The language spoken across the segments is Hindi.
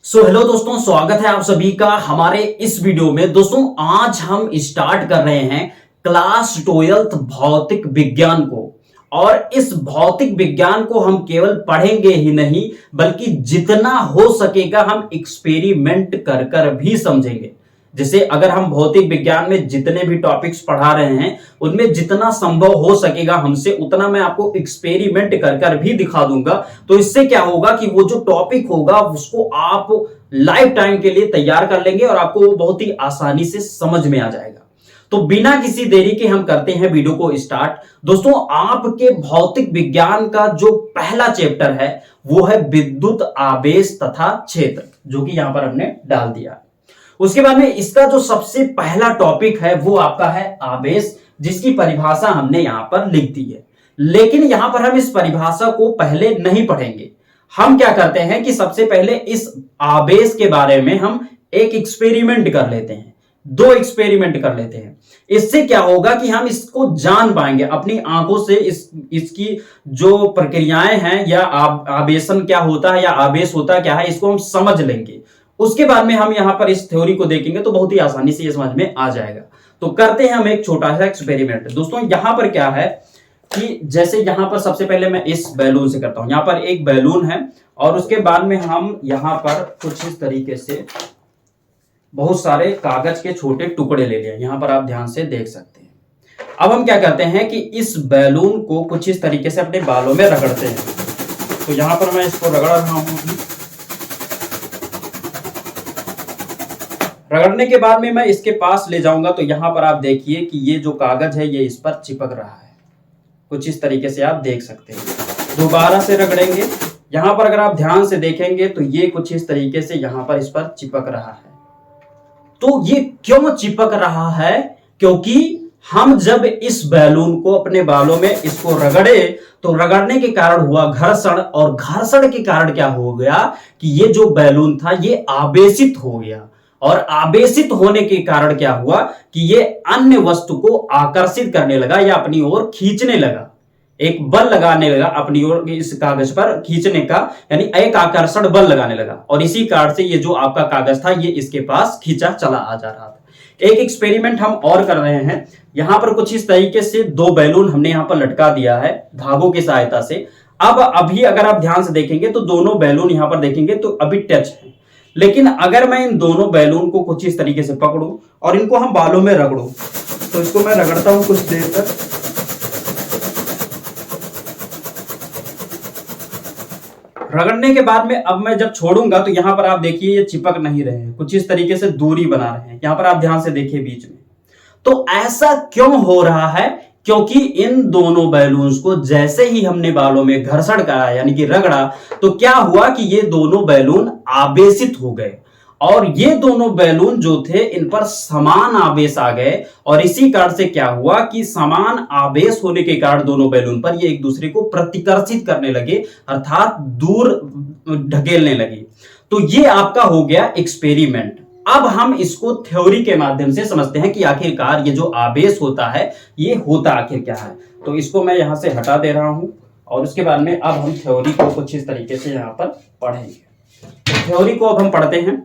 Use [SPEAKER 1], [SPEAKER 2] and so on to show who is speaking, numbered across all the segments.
[SPEAKER 1] हेलो दोस्तों, स्वागत है आप सभी का हमारे इस वीडियो में। दोस्तों आज हम स्टार्ट कर रहे हैं क्लास 12th भौतिक विज्ञान को। और इस भौतिक विज्ञान को हम केवल पढ़ेंगे ही नहीं बल्कि जितना हो सकेगा हम एक्सपेरिमेंट कर कर भी समझेंगे। जैसे अगर हम भौतिक विज्ञान में जितने भी टॉपिक्स पढ़ा रहे हैं उनमें जितना संभव हो सकेगा हमसे उतना मैं आपको एक्सपेरिमेंट कर कर भी दिखा दूंगा। तो इससे क्या होगा कि वो जो टॉपिक होगा उसको आप लाइफ टाइम के लिए तैयार कर लेंगे और आपको वो बहुत ही आसानी से समझ में आ जाएगा। तो बिना किसी देरी के हम करते हैं वीडियो को स्टार्ट। दोस्तों आपके भौतिक विज्ञान का जो पहला चैप्टर है वो है विद्युत आवेश तथा क्षेत्र, जो कि यहां पर हमने डाल दिया। उसके बाद में इसका जो सबसे पहला टॉपिक है वो आपका है आवेश, जिसकी परिभाषा हमने यहां पर लिख दी है। लेकिन यहां पर हम इस परिभाषा को पहले नहीं पढ़ेंगे। हम क्या करते हैं कि सबसे पहले इस आवेश के बारे में हम एक एक्सपेरिमेंट कर लेते हैं, दो एक्सपेरिमेंट कर लेते हैं। इससे क्या होगा कि हम इसको जान पाएंगे अपनी आंखों से। इसकी जो प्रक्रियाएं हैं या आवेशन क्या होता है या आवेश होता क्या है इसको हम समझ लेंगे। उसके बाद में हम यहां पर इस थ्योरी को देखेंगे तो बहुत ही आसानी से ये समझ में आ जाएगा। तो करते हैं हम एक छोटा सा एक्सपेरिमेंट। दोस्तों यहां पर क्या है कि जैसे यहां पर सबसे पहले मैं इस बैलून से करता हूं। यहां पर एक बैलून है और उसके बाद में हम यहां पर कुछ इस तरीके से बहुत सारे कागज के छोटे टुकड़े ले लिए। यहां पर आप ध्यान से देख सकते हैं। अब हम क्या करते हैं कि इस बैलून को कुछ इस तरीके से अपने बालों में रगड़ते हैं। तो यहां पर मैं इसको रगड़ रहा हूं। रगड़ने के बाद में मैं इसके पास ले जाऊंगा तो यहां पर आप देखिए कि ये जो कागज है ये इस पर चिपक रहा है। कुछ इस तरीके से आप देख सकते हैं। दोबारा से रगड़ेंगे। यहां पर अगर आप ध्यान से देखेंगे तो ये कुछ इस तरीके से यहां पर इस पर चिपक रहा है। तो ये क्यों चिपक रहा है? क्योंकि हम जब इस बैलून को अपने बालों में इसको रगड़े तो रगड़ने के कारण हुआ घर्षण, और घर्षण के कारण क्या हो गया कि ये जो बैलून था ये आवेशित हो गया। और आवेशित होने के कारण क्या हुआ कि ये अन्य वस्तु को आकर्षित करने लगा या अपनी ओर खींचने लगा। एक बल लगाने लगा अपनी ओर, इस कागज पर खींचने का, यानी एक आकर्षण बल लगाने लगा। और इसी कारण से ये जो आपका कागज था ये इसके पास खींचा चला आ जा रहा था। एक एक्सपेरिमेंट हम और कर रहे हैं। यहां पर कुछ इस तरीके से दो बैलून हमने यहां पर लटका दिया है धागों की सहायता से। अब अभी अगर आप ध्यान से देखेंगे तो दोनों बैलून यहां पर देखेंगे तो अभी टच है। लेकिन अगर मैं इन दोनों बैलून को कुछ इस तरीके से पकड़ूं और इनको हम बालों में रगड़ूं, तो इसको मैं रगड़ता हूं कुछ देर तक। रगड़ने के बाद में अब मैं जब छोड़ूंगा तो यहां पर आप देखिए ये चिपक नहीं रहे हैं, कुछ इस तरीके से दूरी बना रहे हैं। यहां पर आप ध्यान से देखिए बीच में। तो ऐसा क्यों हो रहा है? क्योंकि इन दोनों बैलून्स को जैसे ही हमने बालों में घर्षण करा यानी कि रगड़ा तो क्या हुआ कि ये दोनों बैलून आवेशित हो गए। और ये दोनों बैलून जो थे इन पर समान आवेश आ गए। और इसी कारण से क्या हुआ कि समान आवेश होने के कारण दोनों बैलून पर ये एक दूसरे को प्रतिकर्षित करने लगे, अर्थात दूर ढकेलने लगे। तो ये आपका हो गया एक्सपेरिमेंट। अब हम इसको थ्योरी के माध्यम से समझते हैं कि आखिरकार ये जो आवेश होता है ये होता आखिर क्या है। तो इसको मैं यहां से हटा दे रहा हूं और उसके बाद में अब हम थ्योरी को कुछ इस तरीके से यहां पर पढ़ेंगे। थ्योरी को अब हम पढ़ते हैं।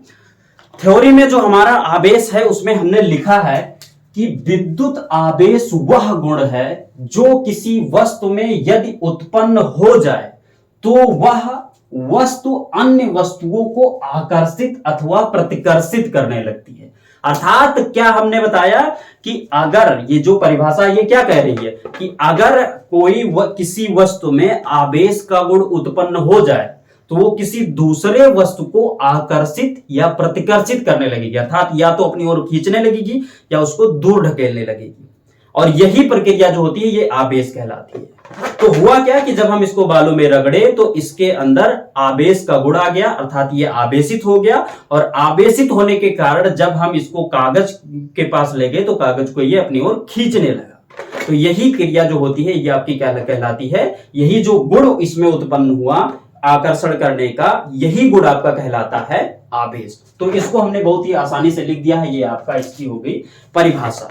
[SPEAKER 1] थ्योरी में जो हमारा आवेश है उसमें हमने लिखा है कि विद्युत आवेश वह गुण है जो किसी वस्तु में यदि उत्पन्न हो जाए तो वह वस्तु अन्य वस्तुओं को आकर्षित अथवा प्रतिकर्षित करने लगती है। अर्थात क्या हमने बताया कि अगर ये जो परिभाषा ये क्या कह रही है कि अगर कोई किसी वस्तु में आवेश का गुण उत्पन्न हो जाए तो वो किसी दूसरे वस्तु को आकर्षित या प्रतिकर्षित करने लगेगी, अर्थात या तो अपनी ओर खींचने लगेगी या उसको दूर ढकेलने लगेगी। और यही प्रक्रिया जो होती है ये आवेश कहलाती है। तो हुआ क्या कि जब हम इसको बालों में रगड़े तो इसके अंदर आवेश का गुण आ गया, अर्थात ये आवेशित हो गया। और आवेशित होने के कारण जब हम इसको कागज के पास ले गए तो कागज को ये अपनी ओर खींचने लगा। तो यही क्रिया जो होती है ये आपकी क्या कहलाती है, यही जो गुण इसमें उत्पन्न हुआ आकर्षण करने का, यही गुण आपका कहलाता है आवेश। तो इसको हमने बहुत ही आसानी से लिख दिया है, ये आपका इसकी हो गई परिभाषा।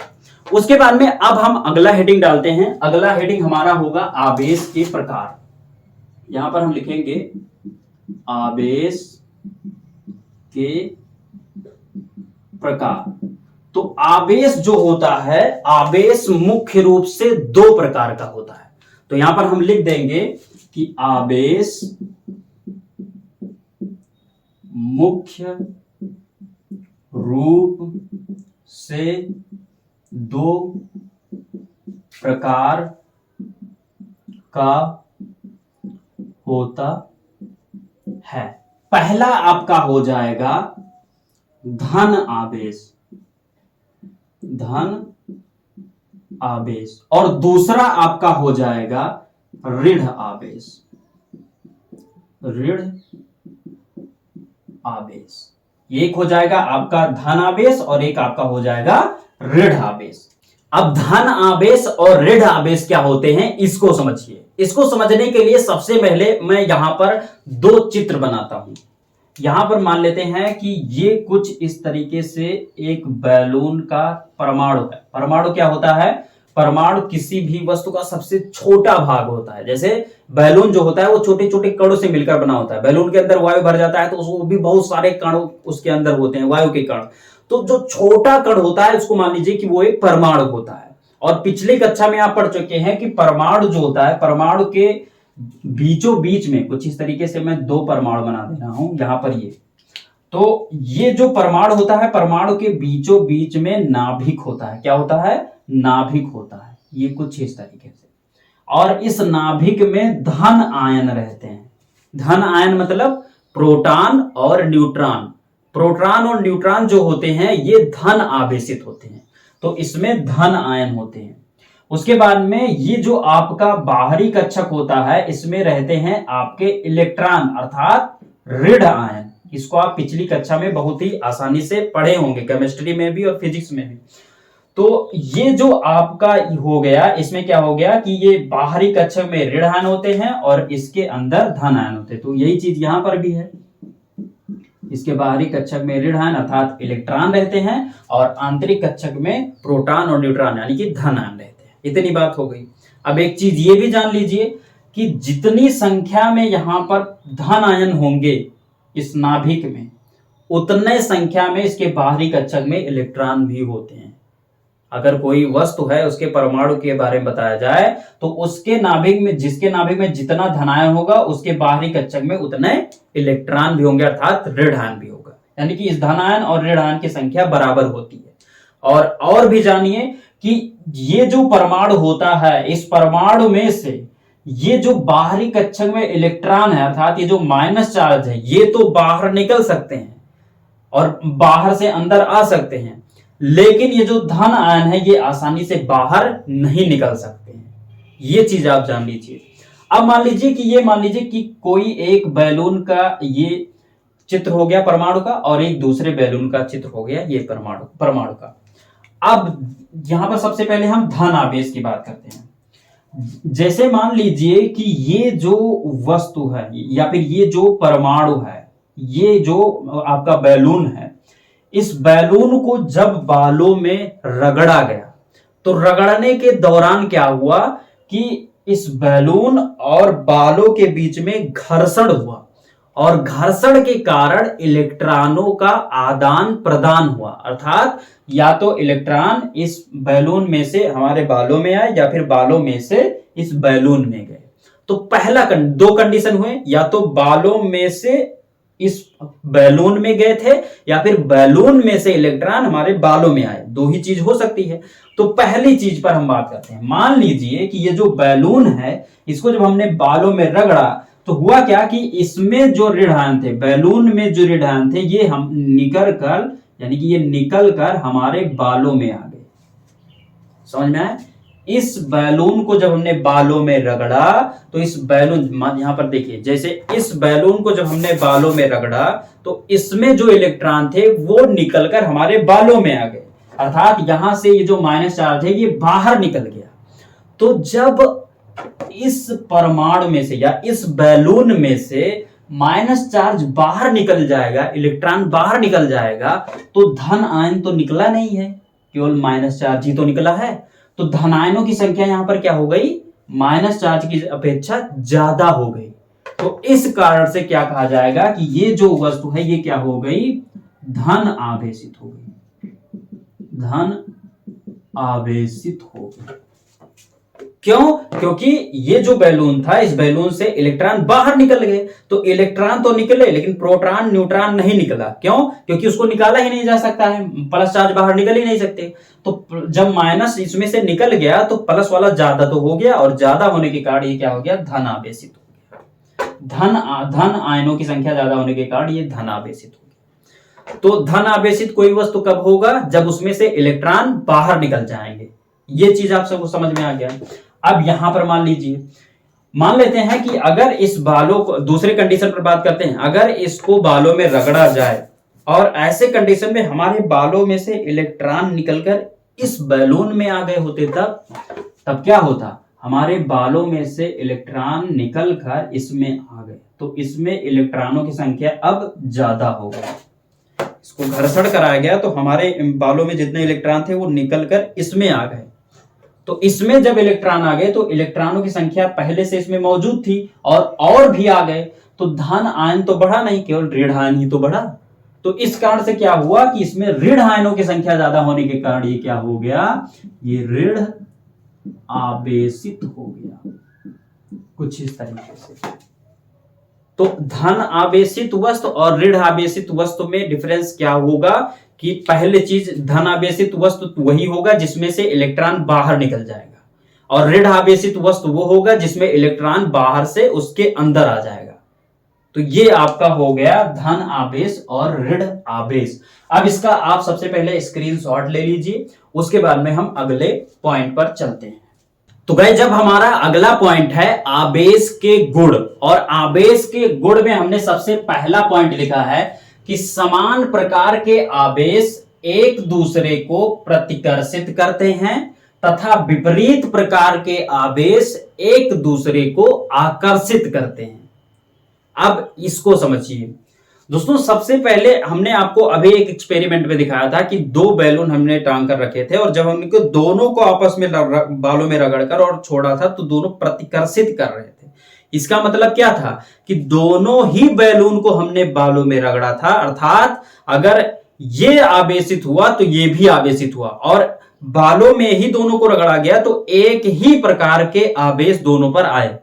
[SPEAKER 1] उसके बाद में अब हम अगला हेडिंग डालते हैं। अगला हेडिंग हमारा होगा आवेश के प्रकार। यहां पर हम लिखेंगे आवेश के प्रकार। तो आवेश जो होता है, आवेश मुख्य रूप से दो प्रकार का होता है। तो यहां पर हम लिख देंगे कि आवेश मुख्य रूप से दो प्रकार का होता है। पहला आपका हो जाएगा धन आवेश, धन आवेश, और दूसरा आपका हो जाएगा ऋण आवेश, ऋण आवेश। एक हो जाएगा आपका धन आवेश और एक आपका हो जाएगा ऋण आवेश। अब धन आवेश और ऋण आवेश क्या होते हैं इसको समझिए। इसको समझने के लिए सबसे पहले मैं यहां पर दो चित्र बनाता हूं। यहां पर मान लेते हैं कि ये कुछ इस तरीके से एक बैलून का परमाणु है। परमाणु क्या होता है? परमाणु किसी भी वस्तु का सबसे छोटा भाग होता है। जैसे बैलून जो होता है वो छोटे छोटे कणों से मिलकर बना होता है। बैलून के अंदर वायु भर जाता है तो उसको भी बहुत सारे कण उसके अंदर होते हैं, वायु के कण। तो जो छोटा कण होता है उसको मान लीजिए कि वो एक परमाणु होता है। और पिछली कक्षा में आप पढ़ चुके हैं कि परमाणु जो होता है, परमाणु के बीचों बीच में कुछ इस तरीके से मैं दो परमाणु बना दे रहा हूं यहां पर ये। तो ये जो परमाणु होता है, परमाणु के बीचों बीच में नाभिक होता है। क्या होता है? नाभिक होता है। ये कुछ इस तरीके से। और इस नाभिक में धन आयन रहते हैं। धन आयन मतलब प्रोटॉन और न्यूट्रॉन। प्रोटॉन और न्यूट्रॉन जो होते हैं ये धन आवेशित होते हैं, तो इसमें धन आयन होते हैं। उसके बाद में ये जो आपका बाहरी कक्षक होता है इसमें रहते हैं आपके इलेक्ट्रॉन अर्थात ऋण आयन। इसको आप पिछली कक्षा में बहुत ही आसानी से पढ़े होंगे, केमिस्ट्री में भी और फिजिक्स में भी। तो ये जो आपका हो गया, इसमें क्या हो गया कि ये बाहरी कक्षक में ऋण आयन होते हैं और इसके अंदर धन आयन होते हैं। तो यही चीज यहां पर भी है। इसके बाहरी कक्षक में ऋण आयन अर्थात इलेक्ट्रॉन रहते हैं और आंतरिक कक्षक में प्रोटॉन और न्यूट्रॉन यानी कि धन आयन रहते हैं। इतनी बात हो गई। अब एक चीज ये भी जान लीजिए कि जितनी संख्या में यहां पर धन आयन होंगे इस नाभिक में, उतने संख्या में इसके बाहरी कक्षक में इलेक्ट्रॉन भी होते हैं। अगर कोई वस्तु है उसके परमाणु के बारे में बताया जाए तो उसके नाभिक में, जिसके नाभिक में जितना धनायन होगा उसके बाहरी कक्षक में उतने इलेक्ट्रॉन भी होंगे अर्थात ऋण आयन भी होगा। यानी कि इस धनायन और ऋण आयन की संख्या बराबर होती है। और भी जानिए कि ये जो परमाणु होता है, इस परमाणु में से ये जो बाहरी कक्षक में इलेक्ट्रॉन है अर्थात ये जो माइनस चार्ज है, ये तो बाहर निकल सकते हैं और बाहर से अंदर आ सकते हैं, लेकिन ये जो धन आयन है ये आसानी से बाहर नहीं निकल सकते हैं। ये चीज आप जान लीजिए। अब मान लीजिए कि कोई एक बैलून का ये चित्र हो गया परमाणु का और एक दूसरे बैलून का चित्र हो गया ये परमाणु का। अब यहां पर सबसे पहले हम धन आवेश की बात करते हैं। जैसे मान लीजिए कि ये जो वस्तु है या फिर ये जो परमाणु है, ये जो आपका बैलून है, इस बैलून को जब बालों में रगड़ा गया तो रगड़ने के दौरान क्या हुआ कि इस बैलून और बालों के बीच में घर्षण हुआ और घर्षण के कारण इलेक्ट्रॉनों का आदान प्रदान हुआ। अर्थात या तो इलेक्ट्रॉन इस बैलून में से हमारे बालों में आए या फिर बालों में से इस बैलून में गए। तो पहला दो कंडीशन हुए, या तो बालों में से इस बैलून में गए थे या फिर बैलून में से इलेक्ट्रॉन हमारे बालों में आए। दो ही चीज हो सकती है। तो पहली चीज पर हम बात करते हैं। मान लीजिए कि ये जो बैलून है इसको जब हमने बालों में रगड़ा तो हुआ क्या कि इसमें जो ऋण आयन थे, बैलून में जो ऋण आयन थे, ये हम निकल कर यानी कि ये निकल कर हमारे बालों में आ गए। समझ में आया? इस बैलून को जब हमने बालों में रगड़ा तो इस बैलून, यहां पर देखिए, जैसे इस बैलून को जब हमने बालों में रगड़ा तो इसमें जो इलेक्ट्रॉन थे वो निकलकर हमारे बालों में आ गए। अर्थात यहां से ये जो माइनस चार्ज है ये बाहर निकल गया। तो जब इस परमाणु में से या इस बैलून में से माइनस चार्ज बाहर निकल जाएगा, इलेक्ट्रॉन बाहर निकल जाएगा, तो धन आयन तो निकला नहीं है, केवल माइनस चार्ज ही तो निकला है। तो धनायनों की संख्या यहां पर क्या हो गई? माइनस चार्ज की अपेक्षा ज्यादा हो गई। तो इस कारण से क्या कहा जाएगा कि ये जो वस्तु है ये क्या हो गई, धन आवेशित हो गई, धन आवेशित हो गई। क्यों? क्योंकि ये जो बैलून था, इस बैलून से इलेक्ट्रॉन बाहर निकल गए। तो इलेक्ट्रॉन तो निकले लेकिन प्रोटॉन न्यूट्रॉन नहीं निकला। क्यों? क्योंकि उसको निकाला ही नहीं जा सकता है, प्लस चार्ज बाहर निकल ही नहीं सकते। तो जब माइनस इसमें से निकल गया तो प्लस वाला ज्यादा तो हो गया, और ज्यादा होने के कारण ये क्या हो गया, धन आवेशित हो गया। धन आयनों की संख्या ज्यादा होने के कारण ये धन आवेशित हो गया। तो धन आवेशित कोई वस्तु कब होगा, जब उसमें से इलेक्ट्रॉन बाहर निकल जाएंगे। ये चीज आप सबको समझ में आ गया। अब यहां पर मान लीजिए, मान लेते हैं कि अगर इस बालों को, दूसरे कंडीशन पर बात करते हैं, अगर इसको बालों में रगड़ा जाए और ऐसे कंडीशन में हमारे बालों में से इलेक्ट्रॉन निकलकर इस बैलून में आ गए होते, तब क्या होता, हमारे बालों में से इलेक्ट्रॉन निकलकर इसमें आ गए, तो इसमें इलेक्ट्रॉनों की संख्या अब ज्यादा हो गई। इसको घर्षण कराया गया तो हमारे बालों में जितने इलेक्ट्रॉन थे वो निकलकर इसमें आ गए। तो इसमें जब इलेक्ट्रॉन आ गए तो इलेक्ट्रॉनों की संख्या पहले से इसमें मौजूद थी और भी आ गए, तो धन आयन तो बढ़ा नहीं, केवल ऋण आयन ही तो बढ़ा। तो इस कारण से क्या हुआ कि इसमें ऋण आयनों की संख्या ज्यादा होने के कारण ये क्या हो गया, ये ऋण आवेशित हो गया, कुछ इस तरीके से। तो धन आवेशित वस्तु और ऋण आवेशित वस्तु में डिफरेंस क्या होगा कि पहले चीज, धन आवेशित वस्तु वही होगा जिसमें से इलेक्ट्रॉन बाहर निकल जाएगा, और ऋण आवेशित वस्तु वो होगा जिसमें इलेक्ट्रॉन बाहर से उसके अंदर आ जाएगा। तो ये आपका हो गया धन आवेश और ऋण आवेश। अब इसका आप सबसे पहले स्क्रीनशॉट ले लीजिए, उसके बाद में हम अगले पॉइंट पर चलते हैं। तो गाइस, जब हमारा अगला पॉइंट है आवेश के गुण, और आवेश के गुण में हमने सबसे पहला पॉइंट लिखा है कि समान प्रकार के आवेश एक दूसरे को प्रतिकर्षित करते हैं तथा विपरीत प्रकार के आवेश एक दूसरे को आकर्षित करते हैं। अब इसको समझिए दोस्तों। सबसे पहले हमने आपको अभी एक एक्सपेरिमेंट में दिखाया था कि दो बैलून हमने टांग कर रखे थे, और जब हमने दोनों को आपस में बालों में रगड़कर और छोड़ा था तो दोनों प्रतिकर्षित कर रहे थे। इसका मतलब क्या था कि दोनों ही बैलून को हमने बालों में रगड़ा था, अर्थात अगर ये आवेशित हुआ तो ये भी आवेशित हुआ, और बालों में ही दोनों को रगड़ा गया तो एक ही प्रकार के आवेश दोनों पर आए।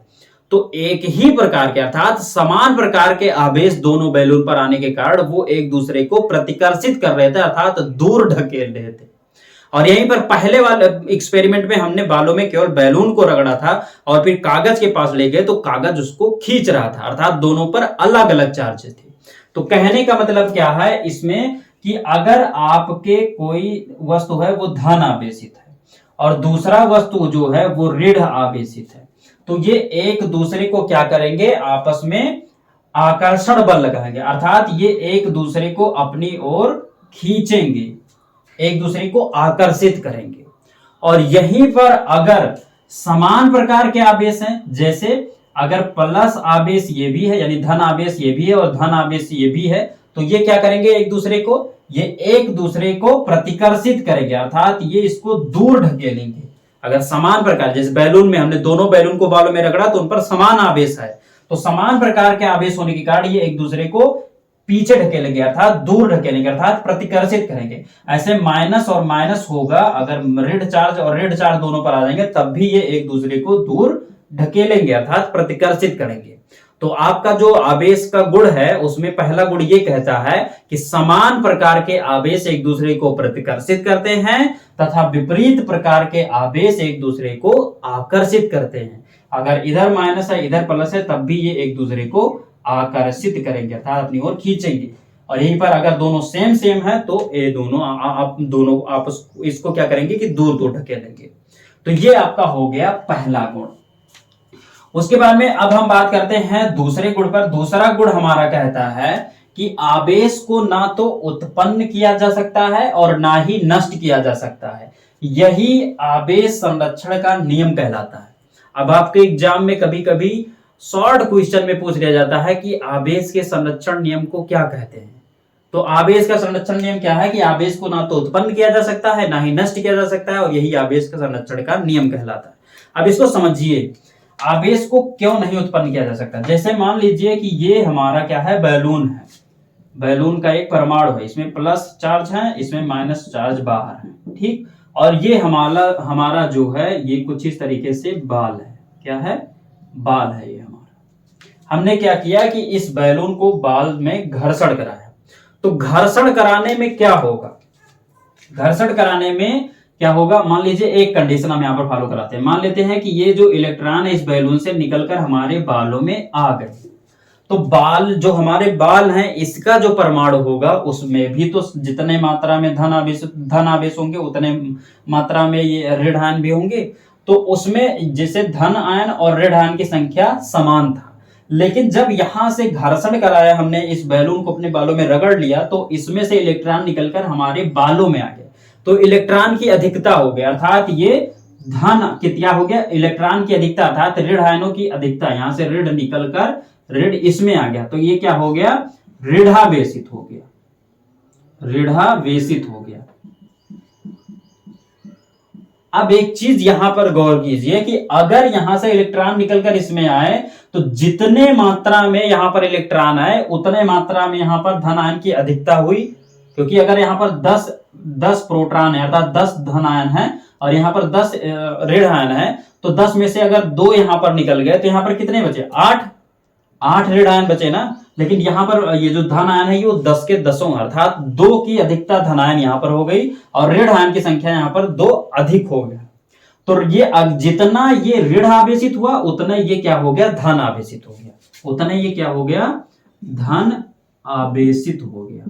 [SPEAKER 1] तो एक ही प्रकार के अर्थात समान प्रकार के आवेश दोनों बैलून पर आने के कारण वो एक दूसरे को प्रतिकर्षित कर रहे थे, अर्थात दूर ढकेल रहे थे। और यहीं पर पहले वाले एक्सपेरिमेंट में हमने बालों में केवल बैलून को रगड़ा था और फिर कागज के पास ले गए तो कागज उसको खींच रहा था, अर्थात दोनों पर अलग अलग चार्ज थे। तो कहने का मतलब क्या है इसमें कि अगर आपके कोई वस्तु है वो धन आवेशित है और दूसरा वस्तु जो है वो ऋण आवेशित है, तो ये एक दूसरे को क्या करेंगे, आपस में आकर्षण बल लगाएंगे, अर्थात ये एक दूसरे को अपनी ओर खींचेंगे, एक दूसरे को आकर्षित करेंगे। और यहीं पर अगर समान प्रकार के आवेश हैं, जैसे अगर प्लस आवेश ये भी है, यानी धन आवेश ये भी है और धन आवेश ये भी है, तो ये क्या करेंगे, एक दूसरे को, ये एक दूसरे को प्रतिकर्षित करेंगे, अर्थात ये इसको दूर ढकेलेंगे। अगर समान प्रकार, जैसे बैलून में हमने दोनों बैलून को बालों में रगड़ा तो उन पर समान आवेश है, तो समान प्रकार के आवेश होने के कारण ये एक दूसरे को पीछे ढकेलेंगे, अर्थात दूर ढकेलेंगे, अर्थात प्रतिकर्षित करेंगे। ऐसे माइनस और माइनस होगा, अगर ऋण चार्ज और ऋण चार्ज दोनों पर आ जाएंगे तब भी ये एक दूसरे को दूर ढकेलेंगे, अर्थात प्रतिकर्षित करेंगे। तो आपका जो आवेश का गुण है उसमें पहला गुण ये कहता है कि समान प्रकार के आवेश एक दूसरे को प्रतिकर्षित करते हैं तथा विपरीत प्रकार के आवेश एक दूसरे को आकर्षित करते हैं। अगर इधर माइनस है इधर प्लस है तब भी ये एक दूसरे को आकर्षित करेंगे, अर्थात अपनी ओर खींचेंगे। और यहीं पर अगर दोनों सेम सेम है तो ये दोनों आप दोनों आपस इसको क्या करेंगे कि दूर दूर ढकेलेंगे। तो ये आपका हो गया पहला गुण। उसके बाद में अब हम बात करते हैं दूसरे गुण पर। दूसरा गुण हमारा कहता है कि आवेश को ना तो उत्पन्न किया जा सकता है और ना ही नष्ट किया जा सकता है। यही आवेश संरक्षण का नियम कहलाता है। अब आपके एग्जाम में कभी कभी शॉर्ट क्वेश्चन में पूछ लिया जाता है कि आवेश के संरक्षण नियम को क्या कहते हैं। तो आवेश का संरक्षण नियम क्या है कि आवेश को ना तो उत्पन्न किया जा सकता है ना ही नष्ट किया जा सकता है, और यही आवेश का संरक्षण का नियम कहलाता है। अब इसको समझिए, आवेश को क्यों नहीं उत्पन्न किया जा सकता? जैसे मान लीजिए कि ये हमारा क्या है, बैलून है, बैलून का एक परमाणु है, इसमें प्लस चार्ज है, इसमें माइनस चार्ज बाहर है, ठीक। और ये हमारा जो है ये कुछ इस तरीके से बाल है, क्या है, बाल है ये हमारा। हमने क्या किया कि इस बैलून को बाल में घर्षण कराया। तो घर्षण कराने में क्या होगा, घर्षण कराने में क्या होगा, मान लीजिए एक कंडीशन हम यहाँ पर फॉलो कराते हैं। मान लेते हैं कि ये जो इलेक्ट्रॉन है इस बैलून से निकलकर हमारे बालों में आ गए, तो बाल जो हमारे बाल हैं इसका जो परमाणु होगा उसमें भी तो जितने मात्रा में धन आवेश होंगे उतने मात्रा में ये ऋण आयन भी होंगे। तो उसमें जैसे धन आयन और ऋण आयन की संख्या समान था, लेकिन जब यहां से घर्षण कराया हमने, इस बैलून को अपने बालों में रगड़ लिया, तो इसमें से इलेक्ट्रॉन निकलकर हमारे बालों में आ गए, तो इलेक्ट्रॉन की अधिकता हो गया, अर्थात ये धन कितना हो गया, इलेक्ट्रॉन की अधिकता अर्थात ऋण आयनों की अधिकता, यहां से ऋण निकलकर ऋण इसमें आ गया, तो ये क्या हो गया, ऋणावेशित हो गया, ऋणावेशित हो गया। अब एक चीज यहां पर गौर कीजिए कि अगर यहां से इलेक्ट्रॉन निकलकर इसमें आए तो जितने मात्रा में यहां पर इलेक्ट्रॉन आए उतने मात्रा में यहां पर धन आयन की अधिकता हुई, क्योंकि अगर यहां पर 10 प्रोटॉन है अर्थात 10 धन आयन है और यहां पर 10 ऋण आयन है, तो 10 में से अगर 2 यहां पर निकल गए तो यहां पर कितने बचे, 8 ऋण आयन बचे ना। लेकिन यहां पर ये जो धन आयन है ये 10 के 10 अर्थात 2 की अधिकता धन आयन यहां पर हो गई और ऋण आयन की संख्या यहां पर 2 अधिक हो गया। तो ये जितना ये ऋण आवेशित हुआ उतना ये क्या हो गया, धन आवेशित हो गया, उतना ये क्या हो गया, धन आवेशित हो गया।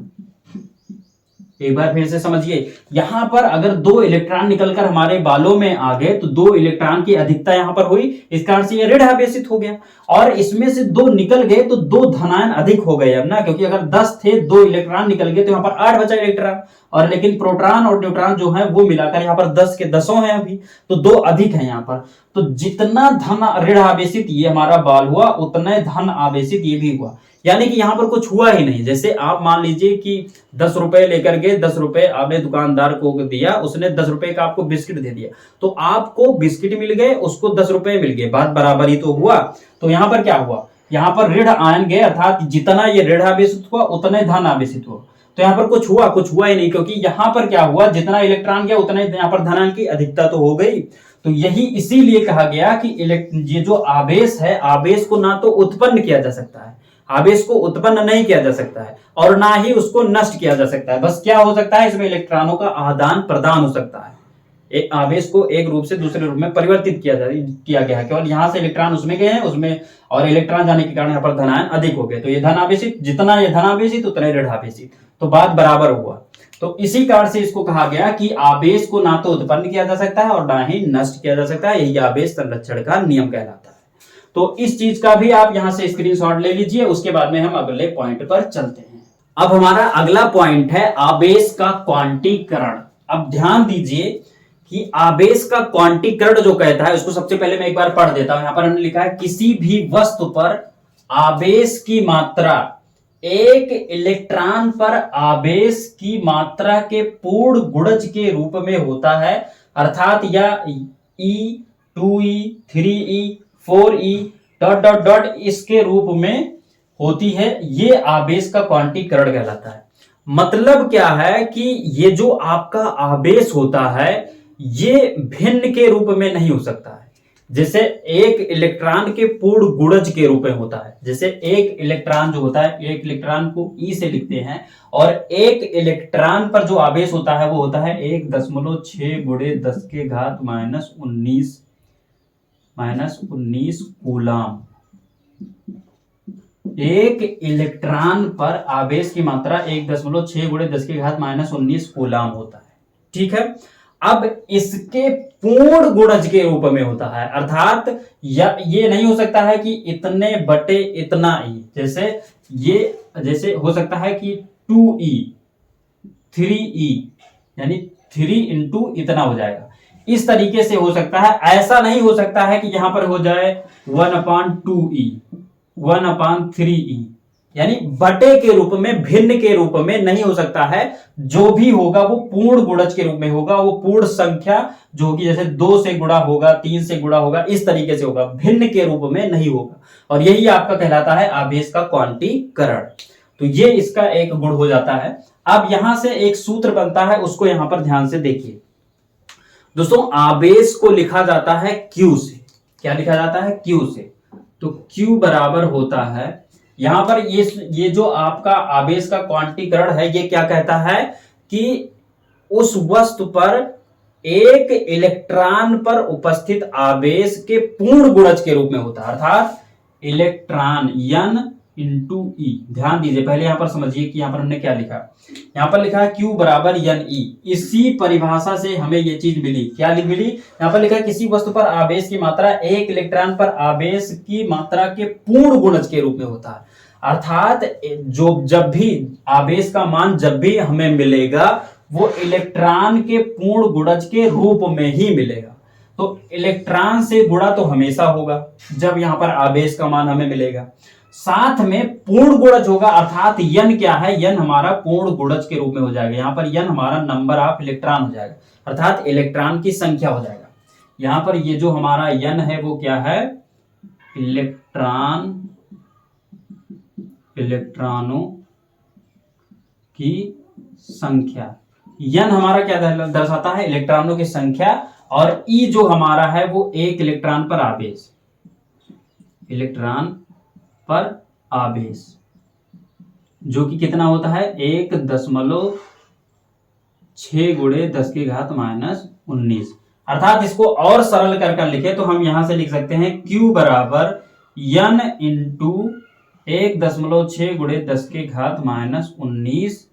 [SPEAKER 1] एक बार फिर से समझिए, यहां पर अगर 2 इलेक्ट्रॉन निकलकर हमारे बालों में आ गए तो 2 इलेक्ट्रॉन की अधिकता यहां पर हुई, इस कारण से ये ऋण आवेशित हो गया। और इसमें से 2 निकल गए तो 2 धनायन अधिक हो गए अब ना, क्योंकि अगर 10 थे 2 इलेक्ट्रॉन निकल गए तो यहां पर 8 बचा इलेक्ट्रॉन, और लेकिन प्रोटॉन और न्यूट्रॉन जो है वो मिलाकर यहां पर 10 के 10 हैं अभी, तो 2 अधिक है यहां पर। तो जितना धन ऋण आवेशित ये हमारा बाल हुआ उतने धन आवेशित ये भी हुआ, यानी कि यहां पर कुछ हुआ ही नहीं। जैसे आप मान लीजिए कि 10 रुपए लेकर गए, 10 रुपए आपने दुकानदार को दिया, उसने 10 रुपए का आपको बिस्किट दे दिया, तो आपको बिस्किट मिल गए, उसको 10 रुपए मिल गए, बात बराबर ही तो हुआ। तो यहां पर क्या हुआ, यहां पर ऋण आयन गए, अर्थात जितना ये ऋण आवेशित हुआ उतने धन आवेशित हुआ। तो यहां पर कुछ हुआ ही नहीं, क्योंकि यहां पर क्या हुआ, जितना इलेक्ट्रॉन गया उतना यहां पर धनायन की अधिकता तो हो गई। तो यही इसीलिए कहा गया कि ये जो आवेश है, आवेश को ना तो उत्पन्न किया जा सकता है, आवेश को उत्पन्न नहीं किया जा सकता है, और ना ही उसको नष्ट किया जा सकता है। बस क्या हो सकता है, इसमें इलेक्ट्रॉनों का आदान प्रदान हो सकता है, एक आवेश को एक रूप से दूसरे रूप में परिवर्तित किया गया है, केवल यहां से इलेक्ट्रॉन उसमें गए हैं, उसमें और इलेक्ट्रॉन जाने के कारण यहाँ पर धनायन अधिक हो गए, तो ये धन आवेशित, जितना ये धन आवेशित उतना ऋण आवेशित, तो बात बराबर हुआ। तो इसी कारण से इसको कहा गया कि आवेश को ना तो उत्पन्न किया जा सकता है और ना ही नष्ट किया जा सकता है, यही आवेश संरक्षण का नियम कहलाता है। तो इस चीज का भी आप यहां से स्क्रीनशॉट ले लीजिए, उसके बाद में हम अगले पॉइंट पर चलते हैं। अब हमारा अगला पॉइंट है आवेश का क्वांटीकरण। अब ध्यान दीजिए कि आवेश का क्वांटीकरण जो कहता है, उसको सबसे पहले मैं एक बार पढ़ देता हूं। यहां पर हमने लिखा है, किसी भी वस्तु पर आवेश की मात्रा एक इलेक्ट्रॉन पर आवेश की मात्रा के पूर्ण गुणज के रूप में होता है, अर्थात या E 2E 3E 4E dot dot dot इसके रूप में होती है, ये आवेश का क्वांटीकरण कहलाता है। मतलब क्या है कि ये जो आपका आवेश होता है ये भिन्न के रूप में नहीं हो सकता है, जैसे एक इलेक्ट्रॉन के पूर्ण गुणज के रूप में होता है। जैसे एक इलेक्ट्रॉन जो होता है, एक इलेक्ट्रॉन को E से लिखते हैं, और एक इलेक्ट्रॉन पर जो आवेश होता है वो होता है 1.6 गुणे 10 के घात -19 कूलाम। एक इलेक्ट्रॉन पर आवेश की मात्रा 1.6 गुणे 10 के घात -19 कूलाम होता है, ठीक है। अब इसके पूर्ण गुणज के रूप में होता है, अर्थात ये नहीं हो सकता है कि इतने बटे इतना E, जैसे हो सकता है कि 2E 3E यानी 3 इंटू इतना हो जाएगा, इस तरीके से हो सकता है। ऐसा नहीं हो सकता है कि यहां पर हो जाए 1/2E 1/3E, यानी बटे के रूप में, भिन्न के रूप में नहीं हो सकता है। जो भी होगा वो पूर्ण गुणज के रूप में होगा, वो पूर्ण संख्या जो होगी, जैसे 2 से गुणा होगा, 3 से गुणा होगा, इस तरीके से होगा, भिन्न के रूप में नहीं होगा। और यही आपका कहलाता है आवेश का क्वांटीकरण। तो ये इसका एक गुण हो जाता है। अब यहां से एक सूत्र बनता है, उसको यहां पर ध्यान से देखिए दोस्तों। आवेश को लिखा जाता है Q से। क्या लिखा जाता है? Q से। तो Q बराबर होता है, यहां पर ये जो आपका आवेश का क्वांटीकरण है, ये क्या कहता है कि उस वस्तु पर एक इलेक्ट्रॉन पर उपस्थित आवेश के पूर्ण गुणज के रूप में होता है, अर्थात इलेक्ट्रॉन N इंटू ई। ध्यान दीजिए, पहले यहां पर समझिए कि यहां पर हमने क्या लिखा। यहां पर लिखा है Q बराबर NE। इसी परिभाषा से हमें ये चीज मिली। क्या मिली? यहां पर लिखा है किसी वस्तु पर आवेश की मात्रा एक इलेक्ट्रॉन पर आवेश की मात्रा के पूर्ण गुणज के रूप में होता है। अर्थात जो जब भी आवेश का मान जब भी हमें मिलेगा वो इलेक्ट्रॉन के पूर्ण गुणज के रूप में ही मिलेगा। तो इलेक्ट्रॉन से गुणा तो हमेशा होगा जब यहां पर आवेश का मान हमें मिलेगा, साथ में पूर्ण गुणज होगा, अर्थात n क्या है? n हमारा पूर्ण गुणज के रूप में हो जाएगा। यहां पर n हमारा नंबर ऑफ इलेक्ट्रॉन हो जाएगा, अर्थात इलेक्ट्रॉन की संख्या हो जाएगा। यहां पर ये जो हमारा n है वो क्या है? इलेक्ट्रॉनों की संख्या। n हमारा क्या दर्शाता है? इलेक्ट्रॉनों की संख्या। और E जो हमारा है वो एक इलेक्ट्रॉन पर आवेश, इलेक्ट्रॉन पर आवेश, जो कि कितना होता है? 1.6 गुणे 10 की घात -19। अर्थात इसको और सरल कर लिखे तो हम यहां से लिख सकते हैं Q बराबर N इंटू 1.6 गुणे 10 की घात -19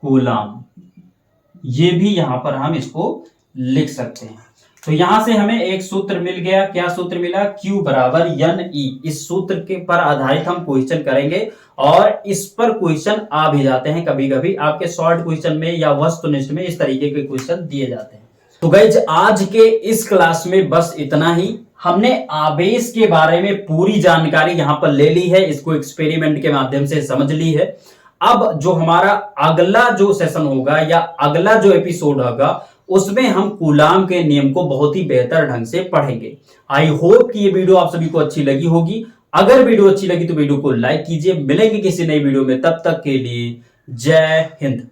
[SPEAKER 1] कूलाम। ये भी यहां पर हम इसको लिख सकते हैं। तो यहां से हमें एक सूत्र मिल गया। क्या सूत्र मिला? Q बराबर NE। इस सूत्र के पर आधारित हम क्वेश्चन करेंगे और इस पर क्वेश्चन आ भी जाते हैं कभी कभी आपके शॉर्ट क्वेश्चन में या वस्तुनिष्ठ में, इस तरीके के क्वेश्चन दिए जाते हैं। तो गाइस आज के इस क्लास में बस इतना ही। हमने आवेश के बारे में पूरी जानकारी यहां पर ले ली है, इसको एक्सपेरिमेंट के माध्यम से समझ ली है। अब जो हमारा अगला जो सेशन होगा या अगला जो एपिसोड होगा उसमें हम कूलाम के नियम को बहुत ही बेहतर ढंग से पढ़ेंगे। आई होप कि ये वीडियो आप सभी को अच्छी लगी होगी। अगर वीडियो अच्छी लगी तो वीडियो को लाइक कीजिए। मिलेंगे किसी नई वीडियो में, तब तक के लिए जय हिंद।